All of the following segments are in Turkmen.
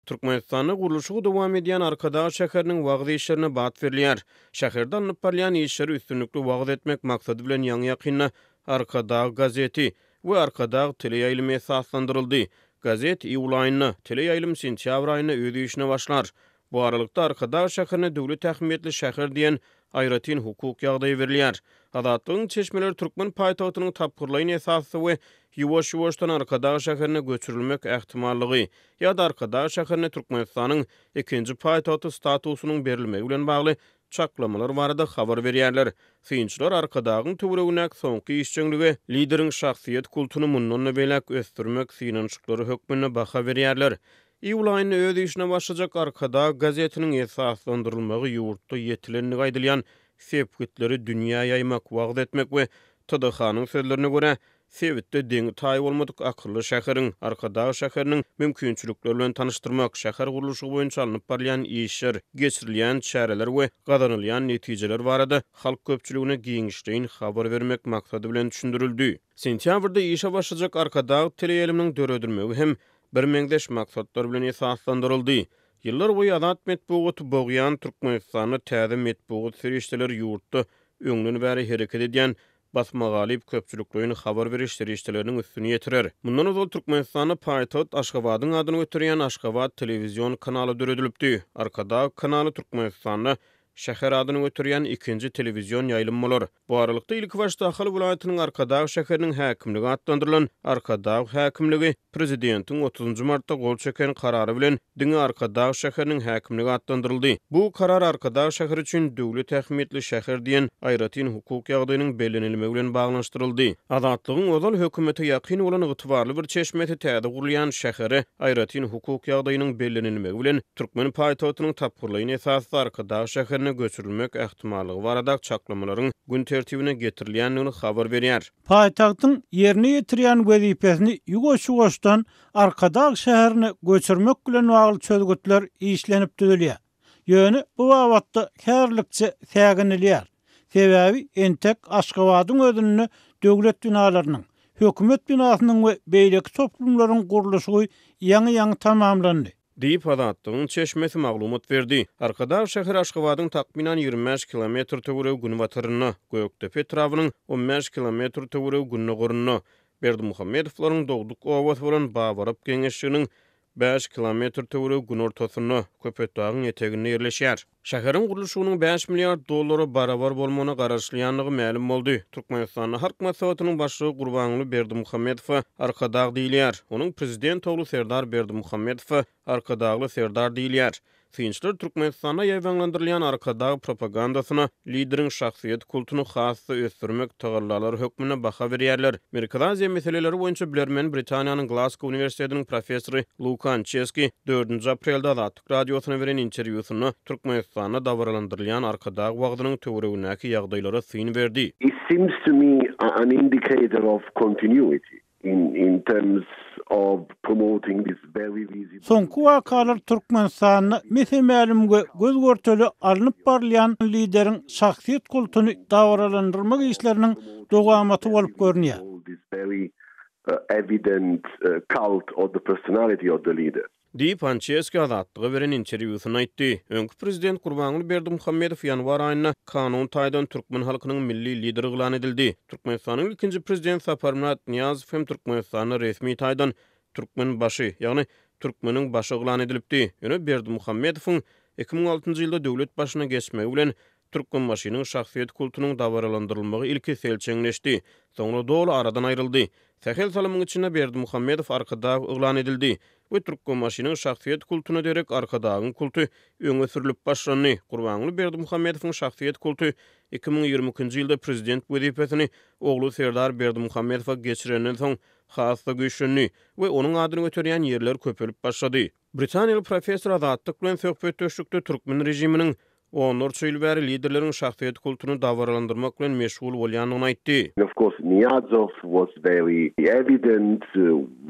Türkmenistan'da guruluşu dowam edýän Arkadağı şäheriniň wagty işlerine bat berilýär. Şäherde alınıp barýan işleri üstünlikli wagt etmek maksady bilen ýaňy ýakynna Arkadağı gazeti we Arkadağı teleýaýlymy esaslandyryldy. Gazet iýul aýyna, teleýaýlym sentýabr aýyna öz işine başlar. Bu aralykda Arkadağı şäherine döwlet ähmiýetli şäher diýen aýratyn hukuk ýagdaýy berilýär. Adatlygyň çeşmeleri Türkmen paýtagtynyň tapgyrlaýyny esasy we ýuwaş-ýuwaşdan Arkadağı şäherine göçürilmek ähtimallygy ýa-da Arkadağı şäherine Türkmenistanyň ikinji paýtagty statusynyň berilmegi bilen bagly çaklamalar barada habar berýärler. Synçylar Arkadagyň töweregine soňky işçiligi lideriň şahsiýet kultuny mundan belek ösdürmek synançyklary hökmüne baha berýärler. Iýul aýyna öz işine başlajak Arkadağı gazetiniň esaslandyrylmagy ýurtda ýetilenligi aýdylýan sepkitleri dünýä ýaymak, wagt etmek we TDH-nyň sözlerine görä Sewitde deňi taýy bolmadyk akylly şäheriň Arkadağı şäheriniň mümkinçilikleri bilen tanıştyrmak, şäher guruluşy boýunça alınıp barýan işler, geçirilýän çäreler we gazanylýan netijeler barada halk köpçüligine giňişleýin habar bermek maksady bilen düşündirildi. Sentýabrda işe başlajak Arkadağı teleýaýlymyň döredilmegi hem bir meňdeş maksatlar bilen esaslandyryldy. Ýyllar boýy Azat Medeniýet bogýan Türkmenistanyň täze medeniýet serişdeleri ýurtda öňden bäri hereket edýän basma galip köpçüliklerini habar berişleri işlerinin üstüne yetirer. Bundan öňe Türkmenistanyň paýtagy Aşgabatyň adyny götürýän Aşgabat telewizion kanaly döredilipdi. Arkadağı kanaly Türkmenistanyň şäher adyny götürýän ikinji telewizion ýaýlym bolar. Bu aralykda ilk başda Ahal vilayatynyň Arkadağı şäheriniň häkimligi atlandyrylan Arkadağı häkimligi prezidentiň 30 martda gol çeken karary bilen diňe Arkadağı şäheriniň häkimligi atlandyryldy. Bu karar Arkadağı şäheri üçin döwlet ähmiýetli şäher diýen aýratyn hukuk ýagdaýynyň bellenilmegi bilen baglanşdyryldy. Azatlygyň özal hökümete ýakyn bolan ygtybarly bir çeşmeti täze gurulýan şäheri aýratyn hukuk ýagdaýynyň bellenilmegi bilen türkmen paýtagynyň tapgyrlaýyny esasy Arkadağı şäherine göçürilmek ähtimallygy barada çaklamalaryň gün tertibine getirilýändigini habar berýär. Paýtagtyň ýerine ýetirýän wezipesini ýuwaş-ýuwaşdan Arkadağı şäherine göçürmek bilen bagly çözgütler işlenip düzülýär. Ýöne bu wagtda herlikçe täginilýär. Sebäbi entek Aşgabatyň özüni döwlet binalarynyň, hökümet binasynyň we beýleki toplumlaryň guruluşy ýaňy tamamlandy. Diýip Azatlygyň çeşmesi maglumat berdi. Arkadağı şäher Aşgabatyň takminan 25 kilometr töwereg gün batyryna, Göktepe etrawynyň 15 kilometr töwereg günne gorunyna, Berdimuhammedowylaryň dogduk obas bolan Babaryp geňeşiginiň 5 kilometr töwereg gün ortasyna, Köpetdagyň eteginde ýerleşýär. Şäheriň guruluşynyň 5 milliard dollary barabar bolmagyna garaşlyanlygy ma'lum boldy. Türkmenistanyň Halk Maslahatynyň başlygy Gurbanly Berdimuhammedow Arkadağı diýilýär. Onuň prezident ogly Serdar Berdimuhammedow Arkadağı Serdar diýilýär. Synçylar Türkmenistana ýaýbanlandyrylýan Arkadağı propagandasyna lideriň şahsiýet kultuny hasy ösdürmek tagallalary hökmüne baha berýärler. Amerika Aziýa meseleleri boýunça bilermen Britaniýanyň Glasgow Uniwersitetiniň professory Lukan Cheski 4 aprelde Azatlyk radiosyna beren interwýusyny Türkmenistana dawralandyrylýan Arkadağı wagtynyň töweregindäki ýagdaýlara syn berdi. It seems to me an indicator of continuity in terms of promoting this very visible. Soňky wakalar Türkmenistanyň mesemälümge göz görteli alınıp barlayan lideriň şahsiýet kultuny dawralandyrmak işleriniň dowamaty bolup görünýär. This very evident cult of the personality of the leader. Diýip Ançeski Azatlyga beren interwýusyny aýtdy. Öňkü prezident Gurbanly Berdimuhammedow ýanwar aýyna kanun taýdan türkmen halkynyň milli lideri gylan edildi. Türkmenistanyň ikinji prezident Saparmurat Niýazow hem Türkmenistanyň resmi taýdan türkmen başy, ýagny türkmeniň başy gylan edilipdi. Ýöne Berdimuhammedowyň 2006-njy ýylda döwlet başyna geçmegi bilen türkmen başynyň şahsiýet kultunyň dawralandyrylmagy ilki selçeňleşdi. Soňra dolu aradan aýryldy. Sahel salamyň içinde Berdimuhammedow Arkadağı ýylan edildi. We türkmen başynyň şahsiýet kultuny derek Arkadagyň kultu öňe sürilip başlandy. Gurbanly Berdimuhammedowyň şahsiýet kultu 2022-nji ýylda prezident wezipesini ogly Serdar Berdimuhammedowa geçirenden soň hasda güýçlendi we onuň adyny götürýän ýerler köpelip başlady. Britaniýaly professor Azatlyk bilen söhbet döşlükde türkmen rejiminiň 10 ýyl bäri liderleriň şahsiýet kultuny dawralandyrmak bilen meşgul bolýanyny aýtdy. Of course, Niýazow was very evident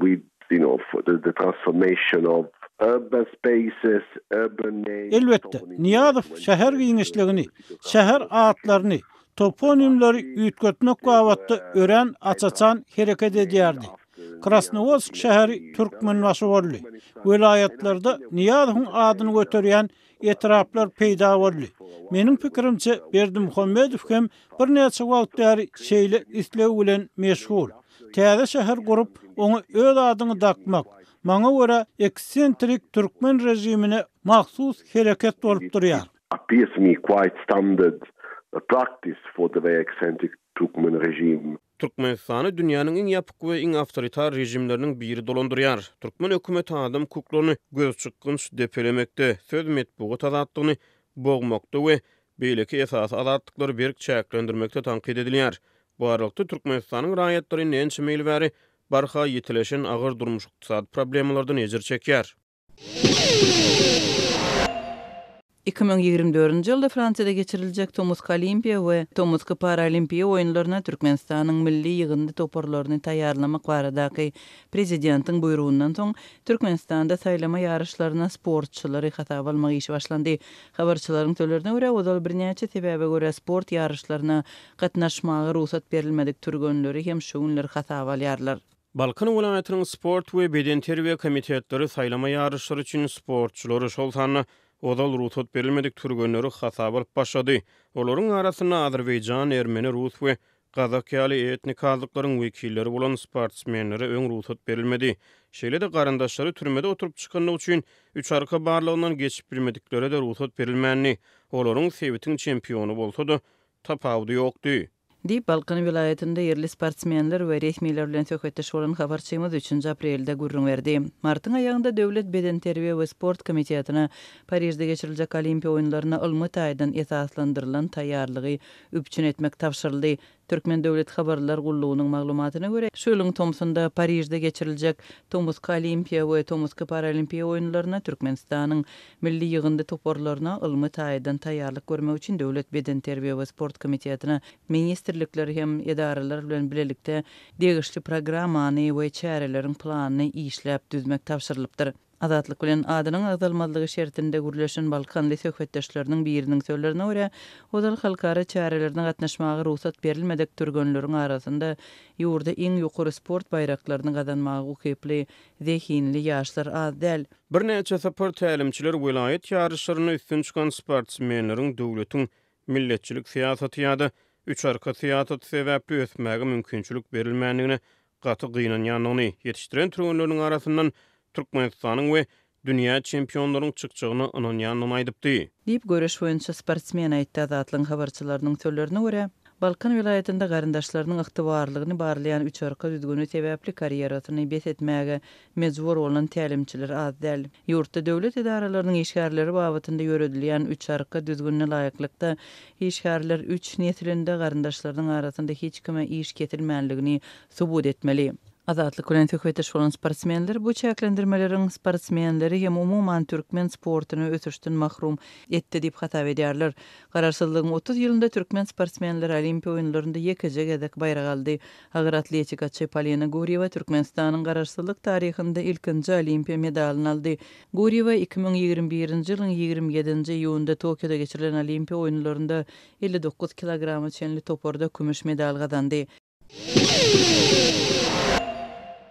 with the transformation of urban spaces, urban names. Elbette, Niýazow şäher giňişligini, şäher atlaryny, toponimleri üýtgetmek wagtynda ören açaçan hereket edýärdi. Krasnovodsk şäheri türkmenbaşy boldy. Vilayatlarda Niýazowyň adyny göterýän etraplar peýda boldy. Meniň pikirimçe Berdimuhammedow hem bir näçe wagt bäri şeýle islew bilen meşgul. Täze şäher gurup, onu öz adyny dakmak, maňa görä eksentrik türkmen rejimine mahsus hereket bolup durýar. Appears to me quite standard practice for the very eccentric Turkmen regime. Türkmenistany dünýäniň iň ýapyk we iň awtoritar rejimleriniň biri dolandyrýar. Türkmen hökümeti adam kuklaryny göz çykgynç depelemekde, söz metbuat azatlygyny bogmakda we beýleki esas azatlyklary berk çäklendirmekde tanqid edilýär. Bu aralykda Türkmenistanyň raýatlary näçe meýil bäri barha ýetileşen agyr durmuş ykdysady problemlardan ejir çekýär. 2024-nji ýylda Fransiýada geçiriljek Tomsk Olimpiýa we Tomsk Paralimpiýa oýunlaryna Türkmenistanyň milli ýygyndy toparlaryny taýýarlamak baradaky prezidentiň buýrugundan soň Türkmenistanda saýlama ýarışlaryna sportçylary hatap almak işi başlandy. Habarçylaryň söýlerine görä, ozal birnäçe sebäbe görä sport ýarışlaryna gatnaşmagy ruhsat berilmedik türgönleri hem şu günler hatap alýarlar. Balkan welaýatynyň sport we beden terbiýe komitetleri saýlama ýarışlary üçin sportçylary şol sanyna ozal ruhsat berilmedik türgönleri hasap alyp başlady. Olaryň arasyna Azerbaýjan, Ermeni, Rus we Kazak ýaly etnik hazlyklaryň wekilleri bolan sportsmenlere öň ruhsat berilmedi. Şeýle de garandaşlary türmede oturup çykanlyk üçin 3 arka barlygyndan geçip bilmedikleri de ruhsat berilmänli. Olaryň sebitiň çempionu bolsa-da tapawdy ýokdy. Diýip Balkan vilayetinde yerli sportsmenler we resmiler bilen söhbetdeş bolan habarçymyz 3 aprelde gurrun berdi. Martyň aýagynda Döwlet Beden Terbiýe we Sport Komitetine Parisde geçiriljek Olimpiýa oýunlaryna ylmy taýdan esaslandyrylan taýýarlygy üpçün etmek tapşyryldy. Türkmen Döwlet Habarlar Gullugynyň maglumatyna görä, şu ýylyň Tomsonda Parisde geçiriljek Tomsk Olimpiýa we Tomsk Paralimpiýa oýunlaryna Türkmenistanyň milli ýygyndy toparlaryna ylmy taýdan taýýarlyk görmek üçin Döwlet Beden Terbiýe we Sport Komitetine ministrlikler hem edaralar bilen bilelikde degişli programmany we çäreleriň planyny işläp düzmek tapşyrylypdyr. Azatlyk bilen adynyň azalmalygy şertinde gürleşen Balkanly söhbetdeşleriniň biriniň söýlerine görä, ozal halkara çärelerine gatnaşmagy ruhsat berilmedik türgönleriň arasynda ýurda iň ýokary sport bayraklaryny gazanmagy ukepli zehinli ýaşlar az däl. Bir näçe sapar tälimçiler welaýat ýarışlaryna üstün çykan sportsmenleriň döwletiň milletçilik siýasaty ýa-da 3 arka siýasat sebäpli ösmäge mümkinçilik berilmänligine gaty gynanýanyny ýetişdiren türgönleriň arasyndan Türkmenistanyň we dünýä çempionlarynyň çykçygyny ynanýanyny aýdypdy. Diýip görüş boýunça sportsmen aýtdy azatlyň habarçylarynyň söýlerine görä. Balkan vilayetinde garandaşlarynyň ygtybarlygyny barlayan 3 arka düzgünü sebäpli karyerasyny bes etmäge mejbur bolan tälimçiler az däl. Ýurtda döwlet edaralarynyň işgärleri babatynda ýöredilýän 3 arka düzgününe laýyklykda işgärler 3 nesilinde garandaşlarynyň arasynda hiç kime iş getirmänligini subut etmeli. Azatlyk bilen söhbetdeş bolan sportsmenler bu çäklendirmeleriň sportsmenleri hem umumyň türkmen sportuny ösüşden mahrum etdi diýip hatap edýärler. Gararsızlygyň 30 ýylynda türkmen sportsmenleri Olimpiýa oýunlarynda ýekije gezek bayrag aldy. Agyr atletikaçy Polina Guriewa Türkmenistanyň gararsızlyk taryhynda ilkinji Olimpiýa medalyny aldy. Guriewa 2021-nji ýylyň 27-nji iýunda Tokioda geçirilen Olimpiýa oýunlarynda 59 kilogramy çenli toparda kümüş medal gazandy.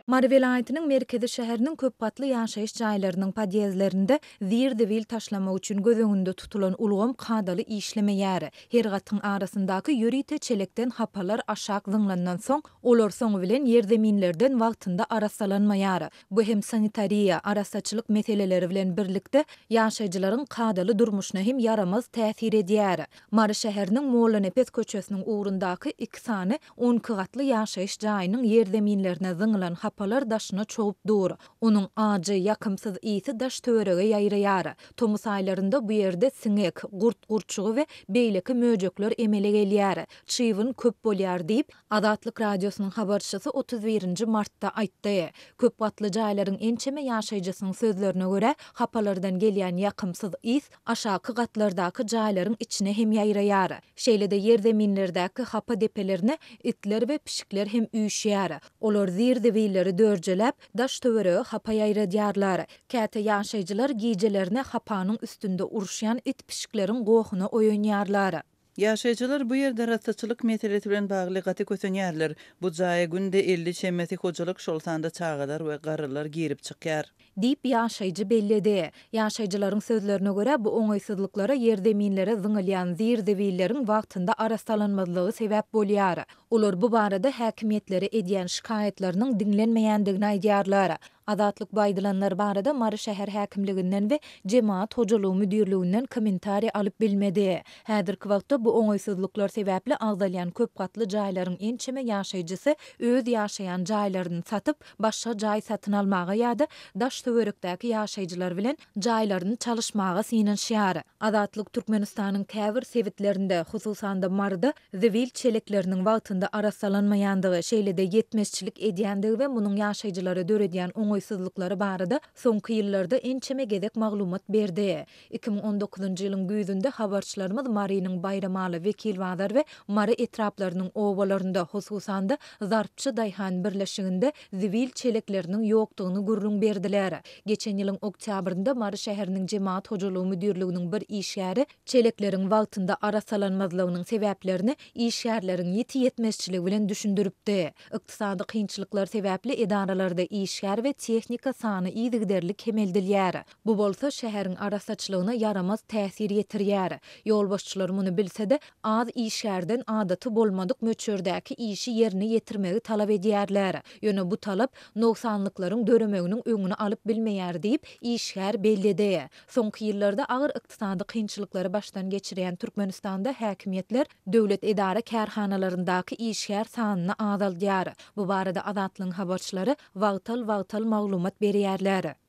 Mary vilayetiniň merkezi şäheriniň köp gatly ýaşaýyş jaýlarynyň podýezlerinde zir-dewil taşlamak üçin gözeňinde tutulan ulgam kadaly işleme ýäri. Her gatyň arasyndaky ýörite çelekden hapalar aşak zyňlandan soň olar soňy bilen ýerdeminlerden wagtynda arasalanmaýar. Bu hem sanitariýa, arasaçylyk meseleleri bilen birlikde ýaşaýjylaryň kadaly durmuşyna hem yaramaz täsir edýär. Mary şäheriniň Molanepes köçesiniň ugrundaky 2 sany 12 gatly ýaşaýyş jaýynyň ýerdeminlerine zyňlan hapalar daşyna çoğup dur. Onun acı, yakımsız iyisi daş töwerege ýaýraýar. Tomus aýlarynda bu ýerde siňek, gurt-gurtçugy we beýleki möjekler emele gelýär. Çyýwyn köp bolýar diýip Azatlyk radiosynyň habarçysy 31-nji martda aýtdy. Köp gatly jaýlaryň ençeme ýaşaýjysynyň sözlerine görä, hapalardan gelýän yakymsız is aşaky gatlardaky jaýlaryň içine hem ýaýraýar. Şeýle-de ýerdeminlerdäki hapa depelerine itler we pişikler hem üýşýär. Olar zir-dewilleri dörjelep daş töwerege hapa ýaýradýarlar. Käte ýaşaýjylar gijelerine hapanyň üstünde uruşýan it pişiklerin gohuny oýanýarlar. Yaşayıcılar bu yerde rastçılık meselesi bilen bagly gaty kösenýärler. Bu jaýa günde 50 çemmeti hojalyk şoltanda çağalar we garrylar girip çykýar. Dip yaşayıcı belledi. Yaşayıcıların sözlerine göre bu oňaýsızlyklara ýerdeminlere zyňylýan zir-dewillerin wagtynda arastalanmazlygy sebäp bolýar. Olar bu barada häkimiýetlere edýän şikaýetleriniň dinlenmeýändigini aýdýarlar. Azatlyk baýdylanlar barada Mary şäher häkimliginden we Jemaat hojalygy müdirliginden kommentari alyp bilmedi. Häzirki wagtda bu oňaýsızlyklar sebäpli agdalýan köp gatly jaýlaryň ençeme ýaşaýjysy öz ýaşaýan jaýlaryny satyp başga jaý satyn almaga ýa-da daş töwerekdäki ýaşaýjylar bilen jaýlaryny çalışmaga synanýar. Azatlyk Türkmenistanyň käbir sewitlerinde, hususanda Marda zewil çelekleriniň wagtynda arasalanmaýandygy, şeýle-de ýetmezçilik edýändigi we munyň ýaşaýjylary döredýän oňaýsızlyklary barada soňky ýyllarda ençeme gezek maglumat berdi. 2019-njy ýylyň güýzünde habarçylarymyz Marynyň bayramaly wekil wazar we Mary etraplarynyň obalarynda, hususanda Zarpçy Daýhan birleşiginde zewil çelekleriniň ýokdugyny gurrun berdiler. Geçen ýylyň oktýabrynda Mary şäheriniň Jemaat hojalygy müdirliginiň bir işgäri çelekleriň wagtynda arasalanmazlygynyň sebäplerini işgärleriň ýetmezçiligi bilen düşündiripdi. Ykdysady kynçylyklar sebäpli edaralarda işgär we tehnika sany ýygyderlik kemeldilýär. Bu bolsa şäheriň arasaçylygyna yaramaz täsir ýetirýär. Ýolbaşçylar muny bilse-de az işgärden adaty bolmadyk möçürdäki işi ýerine ýetirmegi talap edýärler. Ýöne bu talap noksanlyklaryň döremeginiň öňüni alyp bilmeýär diýip işgär belledi. Soňky ýyllarda agyr ykdysady kynçylyklary başdan geçirýän Türkmenistanda häkimiýetler döwlet edara kärhanalaryndaky işgär sanyny azaldýar. Bu barada Azatlygyň habarçylary wagtal maglumat berýärler.